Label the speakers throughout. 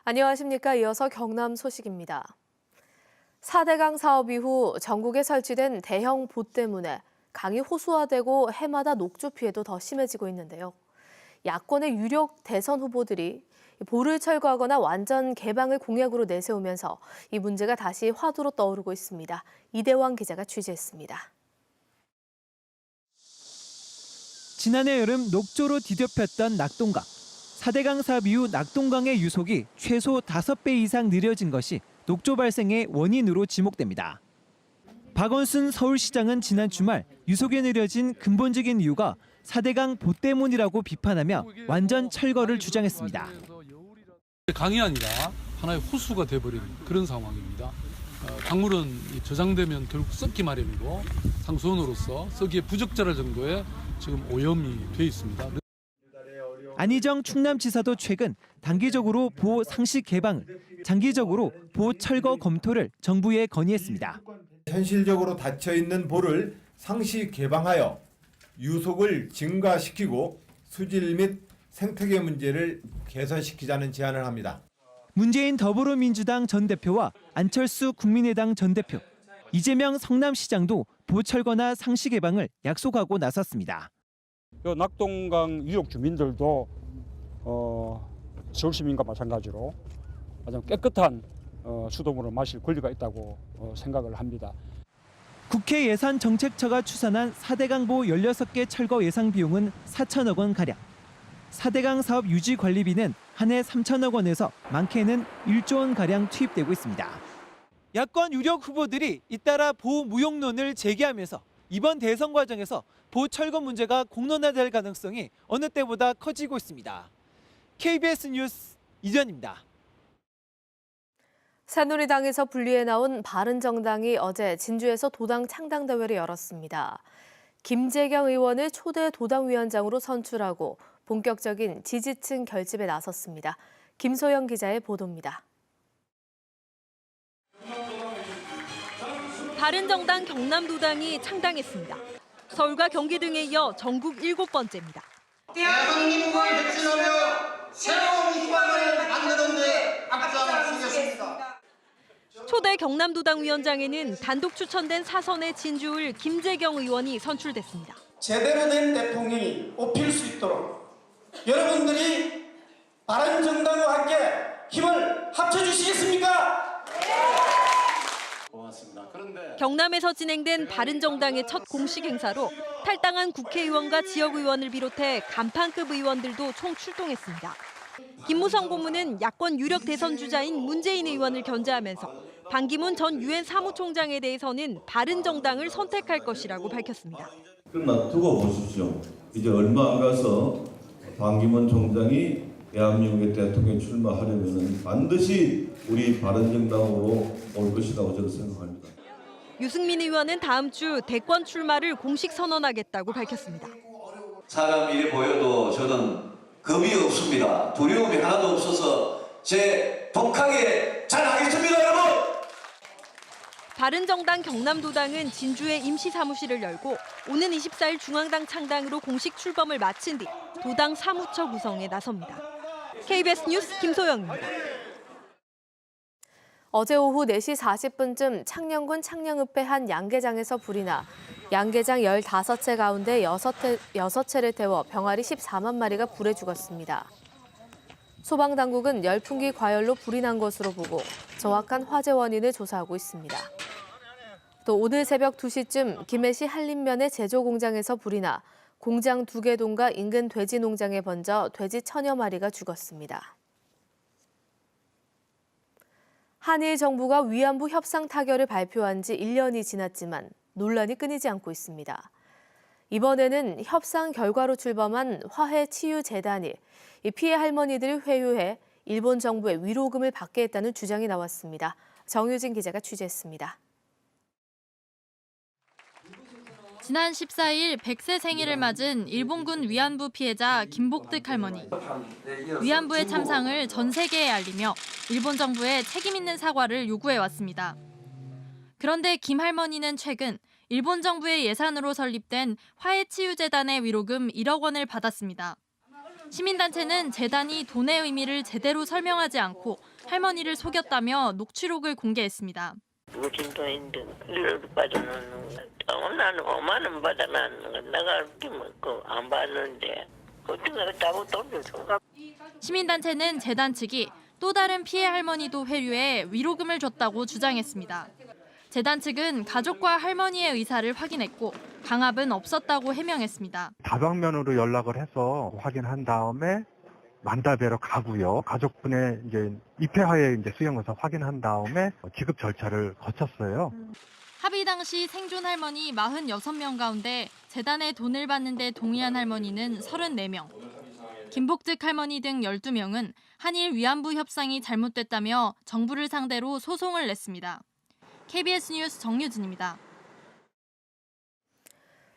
Speaker 1: 안녕하십니까. 이어서 경남 소식입니다. 4대강 사업 이후 전국에 설치된 대형 보 때문에 강이 호수화되고 해마다 녹조 피해도 더 심해지고 있는데요. 야권의 유력 대선 후보들이 보를 철거하거나 완전 개방을 공약으로 내세우면서 이 문제가 다시 화두로 떠오르고 있습니다. 이대왕 기자가 취재했습니다.
Speaker 2: 지난해 여름 녹조로 뒤덮였던 낙동강. 4대강 사업 이후 낙동강의 유속이 최소 5배 이상 느려진 것이 녹조 발생의 원인으로 지목됩니다. 박원순 서울시장은 지난 주말 유속이 느려진 근본적인 이유가 4대강 보 때문이라고 비판하며 완전 철거를 주장했습니다.
Speaker 3: 강이 아니라 하나의 호수가 돼버린 그런 상황입니다. 강물은 저장되면 결국 썩기 마련이고 상수원으로서 썩기에 부적절할 정도의 지금 오염이 돼 있습니다.
Speaker 2: 안희정 충남지사도 최근 단기적으로 보 상시 개방을, 장기적으로 보 철거 검토를 정부에 건의했습니다.
Speaker 4: 현실적으로 닫혀있는 보를 상시 개방하여 유속을 증가시키고 수질 및 생태계 문제를 개선시키자는 제안을 합니다.
Speaker 2: 문재인 더불어민주당 전 대표와 안철수 국민의당 전 대표, 이재명 성남시장도 보 철거나 상시 개방을 약속하고 나섰습니다.
Speaker 5: 낙동강 유역 주민들도 서울 시민과 마찬가지로 가장 깨끗한 수돗물을 마실 권리가 있다고 생각을 합니다.
Speaker 2: 국회 예산정책처가 추산한 4대강 보 16개 철거 예상 비용은 4천억 원 가량. 4대강 사업 유지 관리비는 한 해 3천억 원에서 많게는 1조 원 가량 투입되고 있습니다. 야권 유력 후보들이 잇따라 보 무용론을 제기하면서 이번 대선 과정에서 보 철거 문제가 공론화될 가능성이 어느 때보다 커지고 있습니다. KBS 뉴스 이전입니다.
Speaker 1: 새누리당에서 분리해 나온 바른정당이 어제 진주에서 도당 창당대회를 열었습니다. 김재경 의원을 초대 도당위원장으로 선출하고 본격적인 지지층 결집에 나섰습니다. 김소영 기자의 보도입니다.
Speaker 6: 바른정당 경남도당이 창당했습니다. 서울과 경기 등에 이어 전국 7번째입니다.
Speaker 7: 대한민국을 백신하며 새로운 희망을 만드는 데 앞장서겠습니다.
Speaker 6: 초대 경남도당 위원장에는 단독 추천된 사선의 진주을 김재경 의원이 선출됐습니다.
Speaker 7: 제대로 된 대통령이 뽑힐 수 있도록 여러분들이 바른정당과 함께 힘을 합쳐주시겠습니까?
Speaker 6: 경남에서 진행된 바른정당의 첫 공식 행사로 탈당한 국회의원과 지역의원을 비롯해 간판급 의원들도 총 출동했습니다. 김무성 고문은 야권 유력 대선 주자인 문재인 의원을 견제하면서 반기문 전 유엔 사무총장에 대해서는 바른정당을 선택할 것이라고 밝혔습니다.
Speaker 8: 그러나 두고 보십시오. 이제 얼마 안 가서 반기문 총장이 대한민국의 대통령 출마하려면 반드시 우리 바른정당으로 올 것이라고 저는 생각합니다.
Speaker 6: 유승민 의원은 다음 주 대권 출마를 공식 선언하겠다고 밝혔습니다.
Speaker 9: 사람 일이 보여도 저는 겁이 없습니다. 두려움이 하나도 없어서 제 독하게 잘하겠습니다, 여러분!
Speaker 6: 바른정당 경남도당은 진주에 임시 사무실을 열고 오는 24일 중앙당 창당으로 공식 출범을 마친 뒤 도당 사무처 구성에 나섭니다. KBS 뉴스 김소영입니다.
Speaker 1: 어제 오후 4시 40분쯤 창녕군 창녕읍의 한 양계장에서 불이 나 양계장 15채 가운데 6채를 태워 병아리 14만 마리가 불에 죽었습니다. 소방당국은 열풍기 과열로 불이 난 것으로 보고 정확한 화재 원인을 조사하고 있습니다. 또 오늘 새벽 2시쯤 김해시 한림면의 제조 공장에서 불이 나 공장 2개 동과 인근 돼지 농장에 번져 돼지 1000여 마리가 죽었습니다. 한일 정부가 위안부 협상 타결을 발표한 지 1년이 지났지만 논란이 끊이지 않고 있습니다. 이번에는 협상 결과로 출범한 화해치유재단이 이 피해 할머니들을 회유해 일본 정부의 위로금을 받게 했다는 주장이 나왔습니다. 정유진 기자가 취재했습니다.
Speaker 10: 지난 14일 100세 생일을 맞은 일본군 위안부 피해자 김복득 할머니. 위안부의 참상을 전 세계에 알리며 일본 정부에 책임 있는 사과를 요구해왔습니다. 그런데 김 할머니는 최근 일본 정부의 예산으로 설립된 화해치유재단의 위로금 1억 원을 받았습니다. 시민단체는 재단이 돈의 의미를 제대로 설명하지 않고 할머니를 속였다며 녹취록을 공개했습니다.
Speaker 11: 무슨 돈인데 그걸 받아놓는 거야. 나는 5만 원 받아놨는 거 내가 안 받는데 어떻게 내가 돈을 줘?
Speaker 10: 시민단체는 재단 측이 또 다른 피해 할머니도 회류해 위로금을 줬다고 주장했습니다. 재단 측은 가족과 할머니의 의사를 확인했고 강압은 없었다고 해명했습니다.
Speaker 12: 다방면으로 연락을 해서 확인한 다음에 만다뵈러 가고요. 가족분의 이제 입회하에 이제 수용해서 확인한 다음에 지급 절차를 거쳤어요.
Speaker 10: 합의 당시 생존 할머니 46명 가운데 재단에 돈을 받는데 동의한 할머니는 34명. 김복득 할머니 등 12명은 한일 위안부 협상이 잘못됐다며 정부를 상대로 소송을 냈습니다. KBS 뉴스 정유진입니다.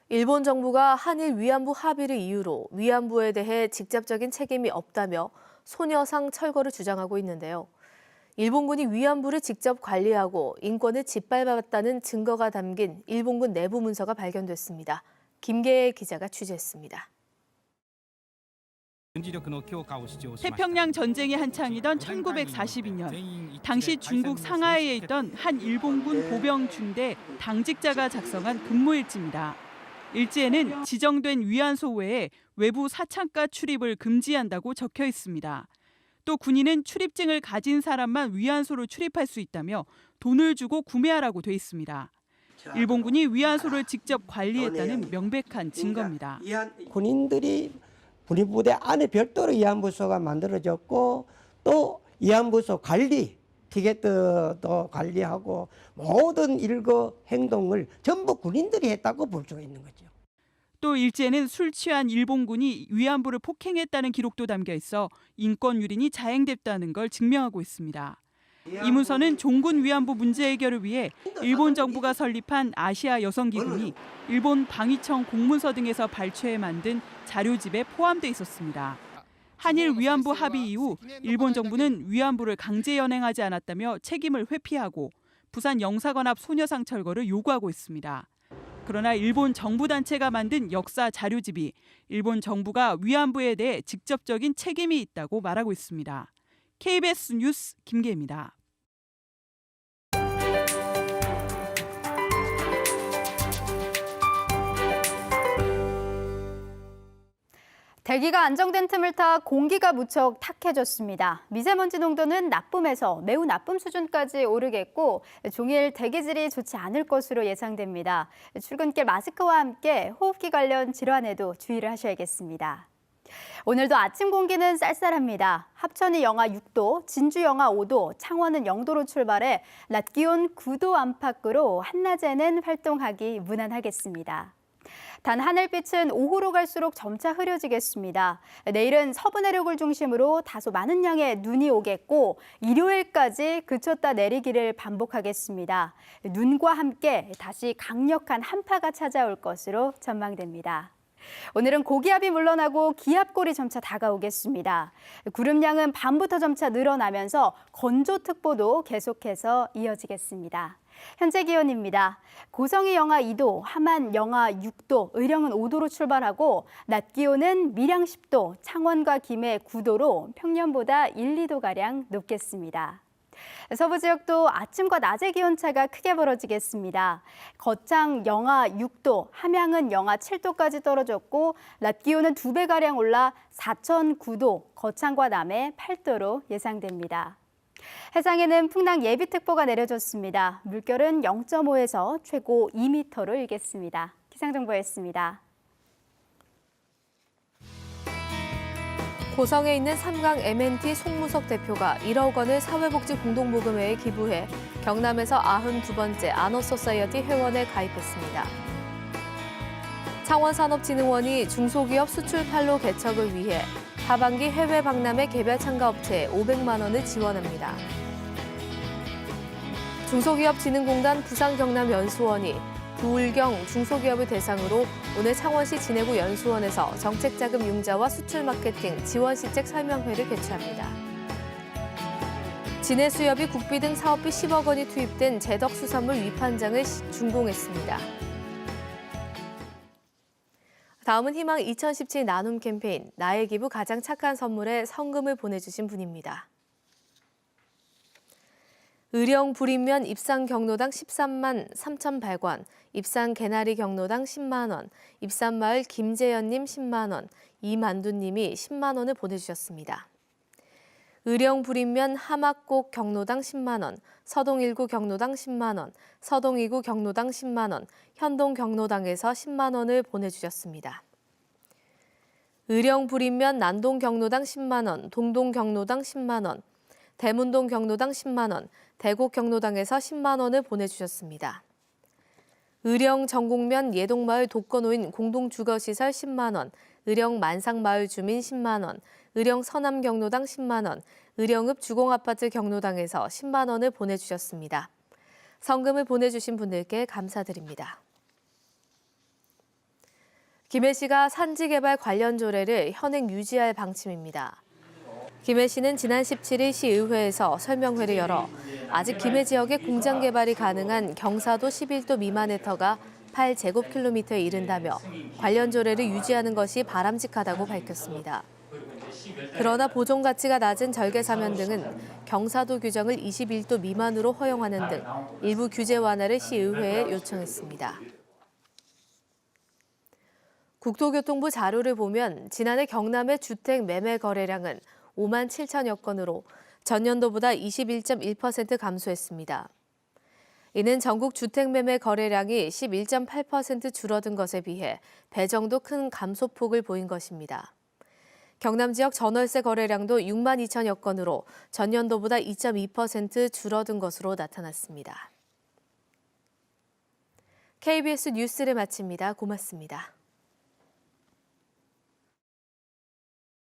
Speaker 1: 일본 정부가 한일 위안부 합의를 이유로 위안부에 대해 직접적인 책임이 없다며 소녀상 철거를 주장하고 있는데요. 일본군이 위안부를 직접 관리하고 인권을 짓밟았다는 증거가 담긴 일본군 내부 문서가 발견됐습니다. 김계혜 기자가 취재했습니다.
Speaker 13: 태평양 전쟁이 한창이던 1942년, 당시 중국 상하이에 있던 한 일본군 보병 중대 당직자가 작성한 근무일지입니다. 일지에는 지정된 위안소 외에 외부 사창가 출입을 금지한다고 적혀 있습니다. 또 군인은 출입증을 가진 사람만 위안소로 출입할 수 있다며 돈을 주고 구매하라고 돼 있습니다. 일본군이 위안소를 직접 관리했다는 명백한 증거입니다.
Speaker 14: 군인들이 군인부대 안에 별도로 위안부소가 만들어졌고 또 위안부소 관리, 티켓도 관리하고 모든 일거 행동을 전부 군인들이 했다고 볼 수가 있는 거죠.
Speaker 13: 또 일제는 술 취한 일본군이 위안부를 폭행했다는 기록도 담겨 있어 인권 유린이 자행됐다는 걸 증명하고 있습니다. 이 문서는 종군 위안부 문제 해결을 위해 일본 정부가 설립한 아시아 여성기금이 일본 방위청 공문서 등에서 발췌해 만든 자료집에 포함돼 있었습니다. 한일 위안부 합의 이후 일본 정부는 위안부를 강제 연행하지 않았다며 책임을 회피하고 부산 영사관 앞 소녀상 철거를 요구하고 있습니다. 그러나 일본 정부 단체가 만든 역사 자료집이 일본 정부가 위안부에 대해 직접적인 책임이 있다고 말하고 있습니다. KBS 뉴스 김계혜입니다.
Speaker 15: 대기가 안정된 틈을 타 공기가 무척 탁해졌습니다. 미세먼지 농도는 나쁨에서 매우 나쁨 수준까지 오르겠고 종일 대기질이 좋지 않을 것으로 예상됩니다. 출근길 마스크와 함께 호흡기 관련 질환에도 주의를 하셔야겠습니다. 오늘도 아침 공기는 쌀쌀합니다. 합천이 영하 6도, 진주 영하 5도, 창원은 0도로 출발해 낮 기온 9도 안팎으로 한낮에는 활동하기 무난하겠습니다. 단 하늘빛은 오후로 갈수록 점차 흐려지겠습니다. 내일은 서부 내륙을 중심으로 다소 많은 양의 눈이 오겠고 일요일까지 그쳤다 내리기를 반복하겠습니다. 눈과 함께 다시 강력한 한파가 찾아올 것으로 전망됩니다. 오늘은 고기압이 물러나고 기압골이 점차 다가오겠습니다. 구름량은 밤부터 점차 늘어나면서 건조특보도 계속해서 이어지겠습니다. 현재 기온입니다. 고성이 영하 2도, 함안 영하 6도, 의령은 5도로 출발하고 낮 기온은 밀양 10도, 창원과 김해 9도로 평년보다 1, 2도가량 높겠습니다. 서부 지역도 아침과 낮의 기온차가 크게 벌어지겠습니다. 거창 영하 6도, 함양은 영하 7도까지 떨어졌고 낮 기온은 2배가량 올라 사천 9도, 거창과 남해 8도로 예상됩니다. 해상에는 풍랑 예비특보가 내려졌습니다. 물결은 0.5에서 최고 2m로 일겠습니다. 기상정보였습니다.
Speaker 1: 고성에 있는 삼강 M&T 송무석 대표가 1억 원을 사회복지공동모금회에 기부해 경남에서 92번째 아너소사이어티 회원에 가입했습니다. 창원산업진흥원이 중소기업 수출판로 개척을 위해 하반기 해외 박람회 개별 참가업체에 500만 원을 지원합니다. 중소기업진흥공단 부산경남연수원이 부울경 중소기업을 대상으로 오늘 창원시 진해구 연수원에서 정책자금 융자와 수출마케팅 지원시책 설명회를 개최합니다. 진해수협이 국비 등 사업비 10억 원이 투입된 제덕수산물 위판장을 준공했습니다. 다음은 희망 2017 나눔 캠페인 나의 기부 가장 착한 선물에 성금을 보내주신 분입니다. 의령 불임면 입상 경로당 13만 3,100원, 입상 개나리 경로당 10만 원, 입산마을 김재현님 10만 원, 이만두님이 10만 원을 보내주셨습니다. 의령 불임면 하막곡 경로당 10만 원, 서동 1구 경로당 10만 원, 서동 2구 경로당 10만 원, 현동 경로당에서 10만 원을 보내주셨습니다. 의령 불임면 난동 경로당 10만 원, 동동 경로당 10만 원, 대문동 경로당 10만 원, 대곡 경로당에서 10만 원을 보내주셨습니다. 의령 전곡면 예동마을 독거노인 공동주거시설 10만 원, 의령 만상마을 주민 10만 원, 의령 서남 경로당 10만 원, 의령읍 주공아파트 경로당에서 10만 원을 보내주셨습니다. 성금을 보내주신 분들께 감사드립니다. 김해 씨가 산지 개발 관련 조례를 현행 유지할 방침입니다. 김해 씨는 지난 17일 시의회에서 설명회를 열어 아직 김해 지역에 공장 개발이 가능한 경사도 11도 미만의 터가 8제곱킬로미터에 이른다며 관련 조례를 유지하는 것이 바람직하다고 밝혔습니다. 그러나 보존 가치가 낮은 절개사면 등은 경사도 규정을 21도 미만으로 허용하는 등 일부 규제 완화를 시의회에 요청했습니다. 국토교통부 자료를 보면 지난해 경남의 주택 매매 거래량은 5만 7천여 건으로 전년도보다 21.1% 감소했습니다. 이는 전국 주택 매매 거래량이 11.8% 줄어든 것에 비해 배 정도 큰 감소폭을 보인 것입니다. 경남 지역 전월세 거래량도 6만 2천여 건으로 전년도보다 2.2% 줄어든 것으로 나타났습니다. KBS 뉴스를 마칩니다. 고맙습니다.